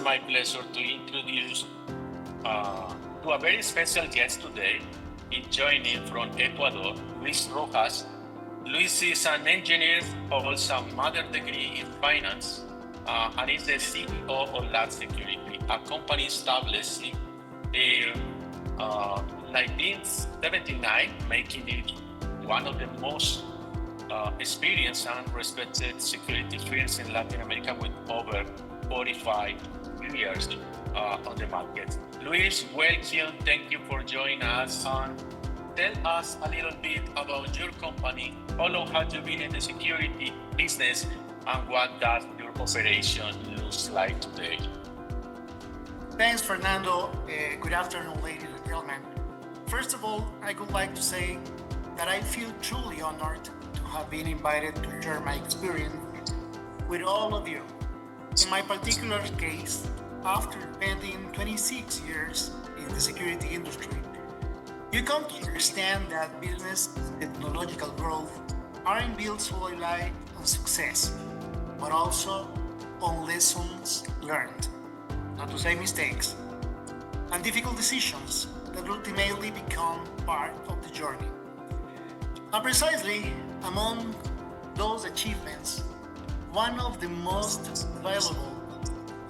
my pleasure to introduce to a very special guest today. He's joining from Ecuador, Luis Rojas. Luis is an engineer, holds a master's degree in finance, and is the CEO of LAAR Security, a company established in 1979, making it one of the most experienced and respected security firms in Latin America with over 45 years on the market. Luis, welcome. Thank you for joining us. Tell us a little bit about your company. How long have you been in the security business, and what does your operation looks like today? Thanks, Fernando. Good afternoon, ladies and gentlemen. First of all, I would like to say that I feel truly honored to have been invited to share my experience with all of you. In my particular case, after spending 26 years in the security industry, you come to understand that business and technological growth aren't built solely on success, but also on lessons learned, not to say mistakes, and difficult decisions that ultimately become part of the journey. And precisely among those achievements, one of the most valuable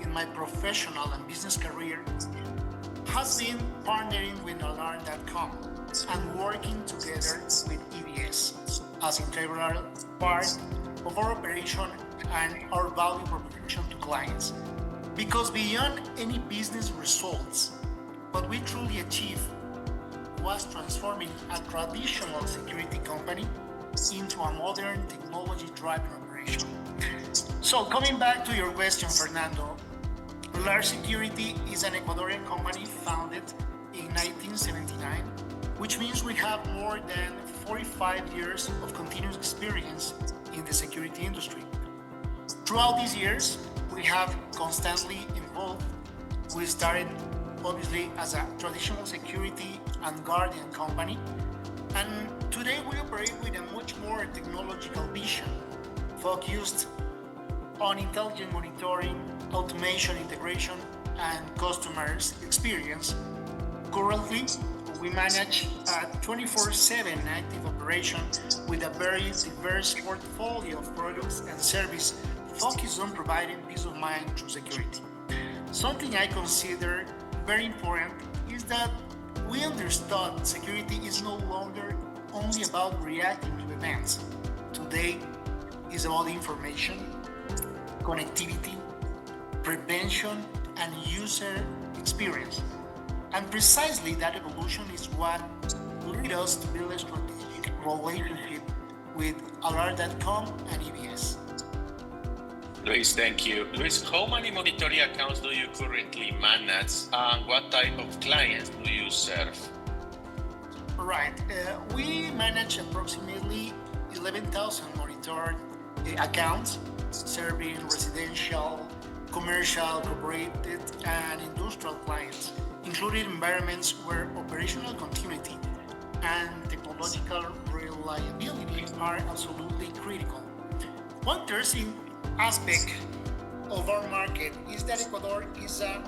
in my professional and business career has been partnering with LAAR.com and working together with EBS as integral part of our operation and our value proposition to clients. Because beyond any business results, what we truly achieved was transforming a traditional security company into a modern technology-driven operation. So coming back to your question, Fernando, LAAR Security is an Ecuadorian company founded in 1979, which means we have more than 45 years of continuous experience in the security industry. Throughout these years, we have constantly evolved. We started obviously as a traditional security and guardian company, and today we operate with a much more technological vision focused on intelligent monitoring, automation integration, and customers' experience. Currently, we manage a 24/7 active operation with a very diverse portfolio of products and services focused on providing peace of mind through security. Something I consider very important is that we understood security is no longer only about reacting to events. Today is about information, connectivity, prevention, and user experience. And precisely that evolution is what led us to build a strategic relationship with LAAR.com and EBS. Luis, thank you. Luis, how many monitoring accounts do you currently manage, and what type of clients do you serve? Right. We manage approximately 11,000 monitored accounts, serving residential, commercial, corporate, and industrial clients, including environments where operational continuity and technological reliability are absolutely critical. One interesting aspect of our market is that Ecuador is a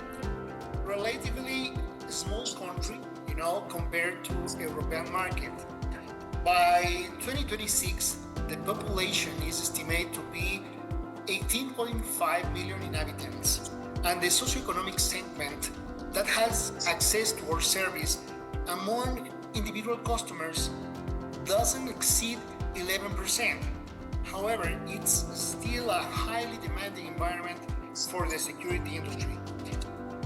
relatively small country, compared to the European market. By 2026, the population is estimated to be 18.5 million inhabitants, and the socioeconomic segment that has access to our service among individual customers doesn't exceed 11%. However, it's still a highly demanding environment for the security industry.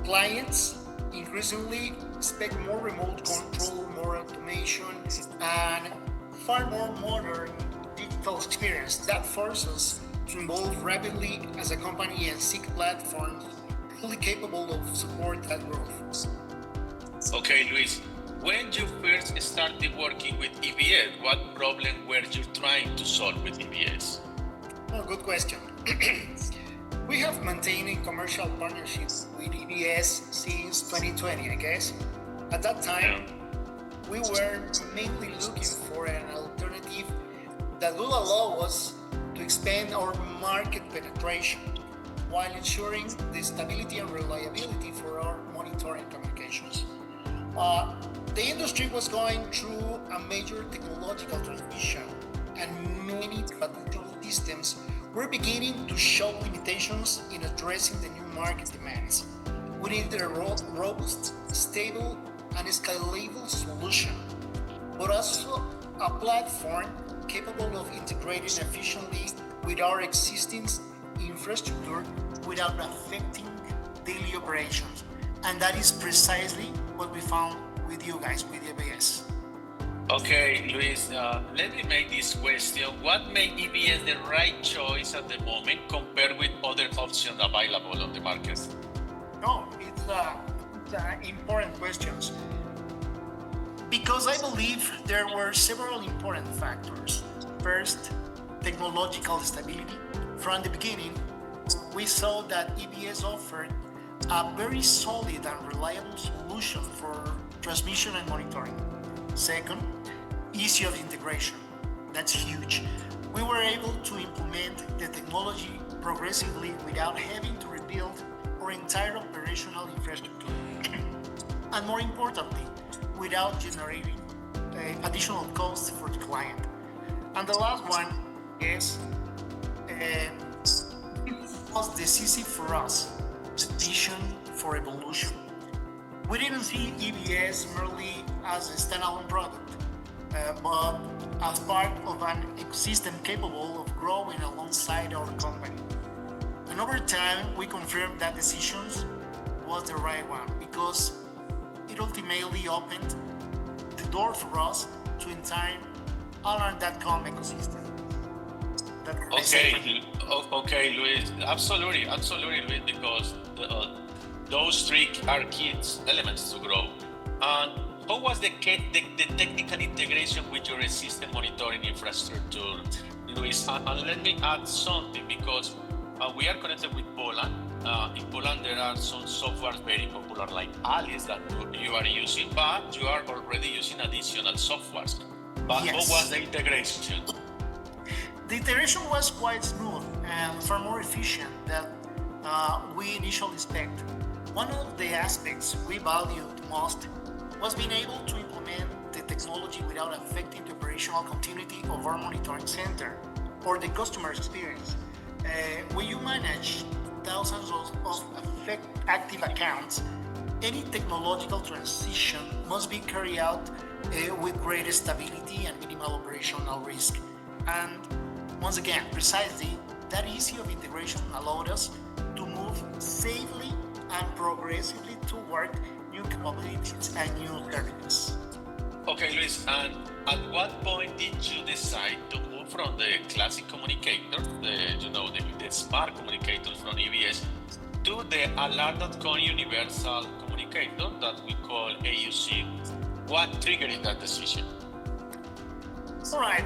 Clients increasingly expect more remote control, more automation, and far more modern digital experience that forces us to evolve rapidly as a company and seek platforms fully capable of support that growth. Okay, Luis, when you first started working with EBS, what problem were you trying to solve with EBS? Oh, good question. We have maintained commercial partnerships with EBS since 2020, I guess. At that time, we were mainly looking for an alternative that will allow us to expand our market penetration. while ensuring the stability and reliability for our monitoring communications. The industry was going through a major technological transition, and many traditional systems were beginning to show limitations in addressing the new market demands. We needed a robust, stable, and scalable solution, but also a platform capable of integrating efficiently with our existing infrastructure without affecting daily operations. And that is precisely what we found with you guys, with EBS. Okay, Luis, let me make this question. What made EBS the right choice at the moment compared with other options available on the market? No, it's important questions. Because I believe there were several important factors. First, technological stability. From the beginning, we saw that EBS offered a very solid and reliable solution for transmission and monitoring. Second, ease of integration. That's huge. We were able to implement the technology progressively without having to rebuild our entire operational infrastructure. And more importantly, without generating additional costs for the client. And the last one is it was decisive for us, vision for evolution. We didn't see EBS merely as a standalone product, but as part of an ecosystem capable of growing alongside our company. And over time, we confirmed that decision was the right one because it ultimately opened the door for us to entire alarm.com ecosystem. Okay, Luis. Absolutely, Luis, because those three are key elements to grow. And how was the technical integration with your existing monitoring infrastructure, Luis? And let me add something because we are connected with Poland. In Poland, there are some softwares very popular like Alice that you are using, but you are already using additional softwares. But yes. What was the integration? The integration was quite smooth and far more efficient than we initially expected. One of the aspects we valued most was being able to implement the technology without affecting the operational continuity of our monitoring center or the customer experience. When you manage thousands of active accounts, any technological transition must be carried out with greater stability and minimal operational risk. And once again, precisely that ease of integration allowed us to move safely and progressively toward new capabilities and new services. Okay, Luis, and at what point did you decide to move from the classic communicator, the smart communicator from EBS, to the alarm.com universal communicator that we call AUC? What triggered that decision? All right.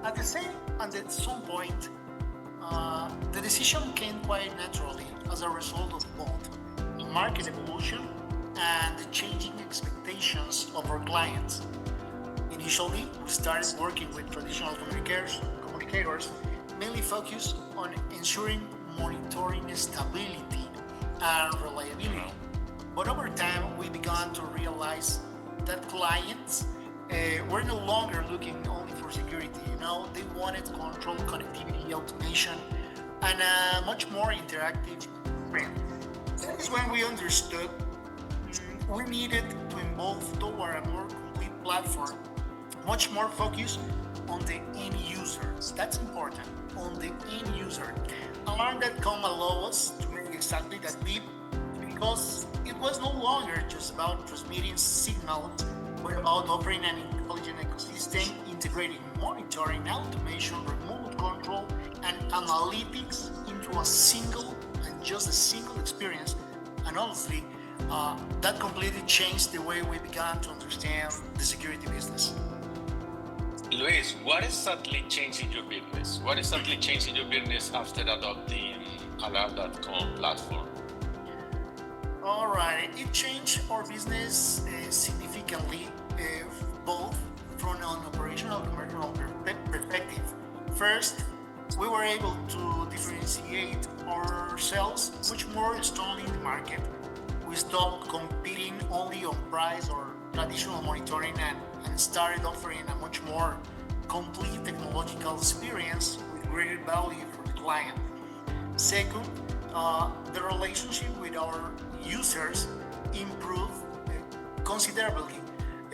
At some point, the decision came quite naturally as a result of both market evolution and the changing expectations of our clients. Initially, we started working with traditional communicators, mainly focused on ensuring monitoring stability and reliability. But over time, we began to realize that clients were no longer looking only for security. They wanted control, connectivity, automation, and a much more interactive experience. That is when we understood we needed to evolve toward a more complete platform, much more focused on the end users. That's important, on the end user. Alarm.com allows us to make exactly that leap because it was no longer just about transmitting signals, but about offering an intelligent ecosystem, integrating monitoring, automation, remote control, and analytics into a single experience. And honestly, that completely changed the way we began to understand the security business. Luis, what exactly changed in your business? What exactly changed in your business after adopting alarm.com platform? All right, it changed our business significantly, both from an operational and commercial perspective. First, we were able to differentiate ourselves much more strongly in the market. We stopped competing only on price or traditional monitoring and started offering a much more complete technological experience with greater value for the client. Second, the relationship with our users improved considerably.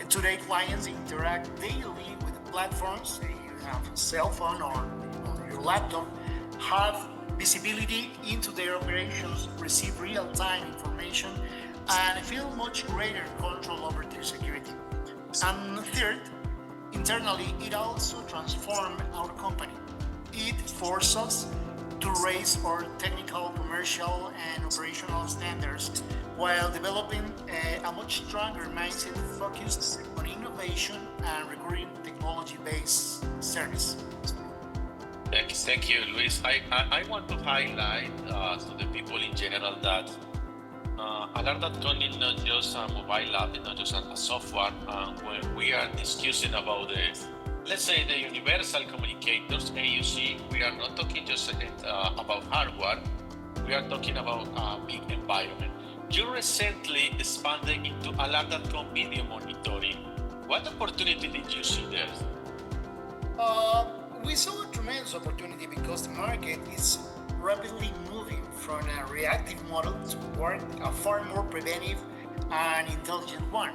Today, clients interact daily with the platforms. You have a cell phone or on your laptop, have visibility into their operations, receive real-time information, and feel much greater control over their security. And third, internally, it also transformed our company. It forced us to raise our technical, commercial, and operational standards while developing a much stronger mindset focused on innovation and recurring technology-based service. Thank you, Luis. I want to highlight to the people in general that Alarm.com is not just a mobile app, it's not just a software. When we are discussing about let's say the universal communicators, AUC, we are not talking just about hardware, we are talking about a big environment. You recently expanded into Alarm.com video monitoring. What opportunity did you see there? We saw a tremendous opportunity because the market is rapidly moving from a reactive model toward a far more preventive and intelligent one.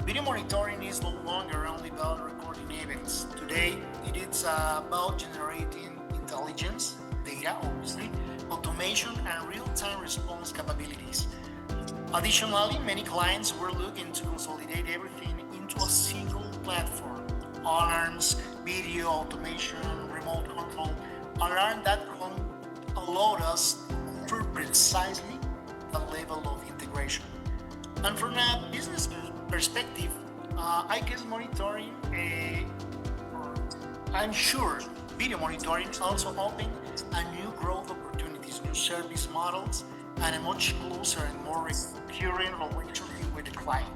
Video monitoring is no longer only about recording events. Today, it is about generating intelligence, data, obviously, automation, and real-time response capabilities. Additionally, many clients were looking to consolidate everything into a single platform. Alarms, video, automation, remote control. Alarm.com allowed us to offer precisely the level of integration. And from a business perspective, I guess monitoring, I'm sure video monitoring also opened a new growth opportunities, new service models, and a much closer and more recurring relationship with the client.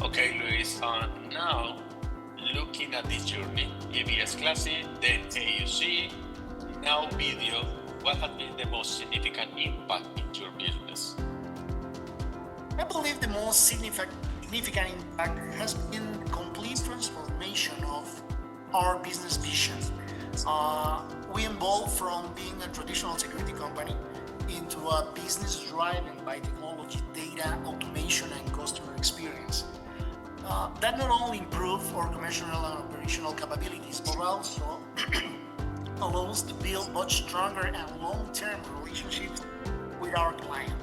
Okay, Luis, now looking at this journey, EBS Classic, then AUC, now video, what has been the most significant impact in your business? I believe the most significant impact has been the complete transformation of our business vision. We evolved from being a traditional security company into a business driven by technology, data, automation, and customer experience. That not only improves our commercial and operational capabilities, but also allows us to build much stronger and long-term relationships with our client.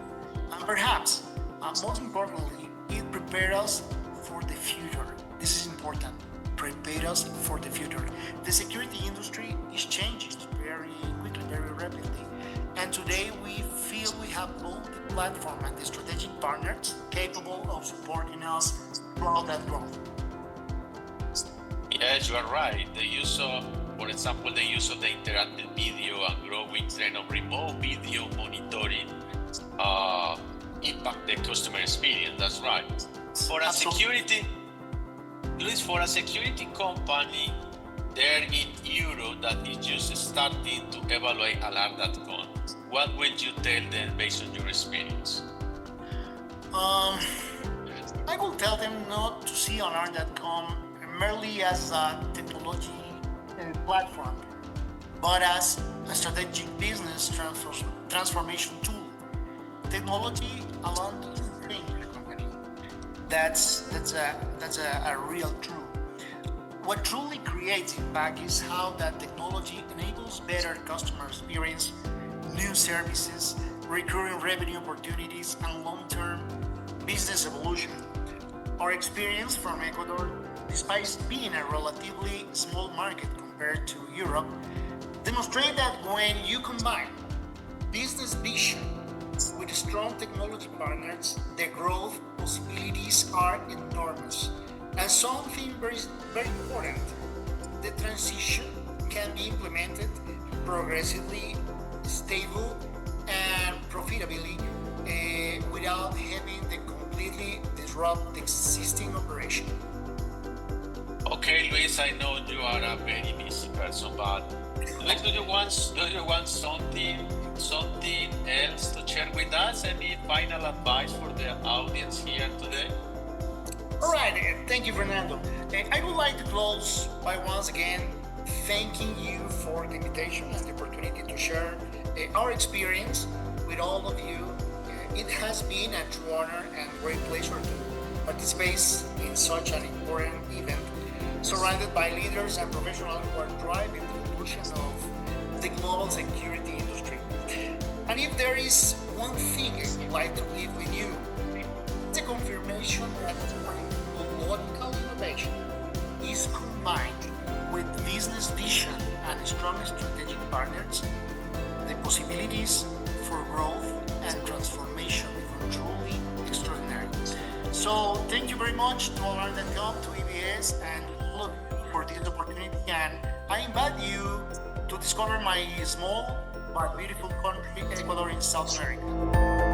And perhaps, most importantly, it prepares us for the future. This is important. Prepare us for the future. The security industry is changing very quickly, very rapidly. And today we feel we have both the platform and the strategic partners capable of supporting us throughout that growth. Yes, you are right. The use of, for example, the use of the interactive video and growing trend of remote video monitoring impact the customer experience. That's right. For a security, Luis, for a security company there in Europe that is just starting to evaluate Alarm.com, what will you tell them based on your experience? I will tell them not to see Alarm.com merely as a technology platform, but as a strategic business transformation tool. Technology alone doesn't change the company. That's a real truth. What truly creates impact is how that technology enables better customer experience, new services, recurring revenue opportunities, and long-term business evolution. Our experience from Ecuador, despite being a relatively small market compared to Europe, demonstrate that when you combine business vision with strong technology partners, the growth possibilities are enormous. And something very, very important, the transition can be implemented progressively, stable, and profitably without having to completely disrupt the existing operation. Okay, Luis, I know you are a very busy person. also. But do you want something else to share with us? Any final advice for the audience here today? All right, thank you, Fernando. I would like to close by once again thanking you for the invitation and the opportunity to share our experience with all of you. It has been a true honor and great pleasure to participate in such an important event, surrounded by leaders and professionals who are driving the evolution of the global security industry. And if there is one thing I would like to leave with you, it's a confirmation that technological innovation is combined with business vision and strong strategic partners, the possibilities for growth and transformation are truly extraordinary. So thank you very much to all that come to EBS and all of you for this opportunity, and I invite you to discover my small but beautiful country, Ecuador in South America.